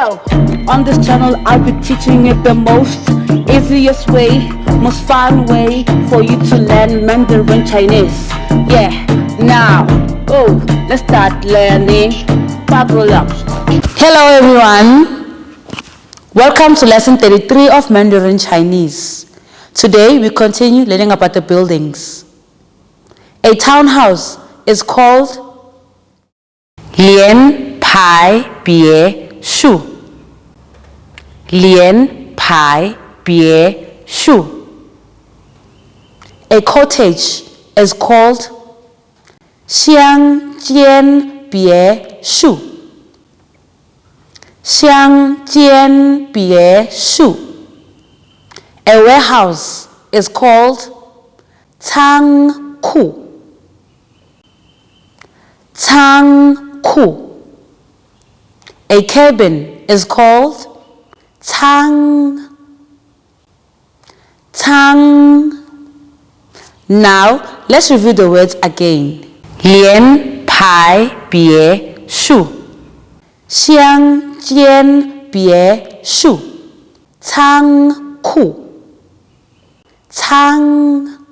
Yo, on this channel I'll be teaching you the most easiest way, most fun way for you to learn Mandarin Chinese. Yeah, now, let's start learning. Buckle up. Hello everyone. Welcome to lesson 33 of Mandarin Chinese. Today we continue learning about the buildings. A townhouse is called 连排别墅，连排别墅。A cottage is called 乡间别墅，乡间别墅。A warehouse is called 仓库，仓库。A cabin is called 仓，仓。Now let's review the words again. 连排别墅，乡间别墅，仓库，仓。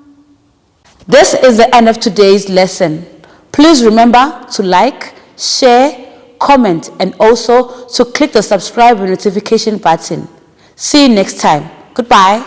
This is the end of today's lesson. Please remember to like, share, comment, and also to click the subscribe and notification button. See you next time. Goodbye.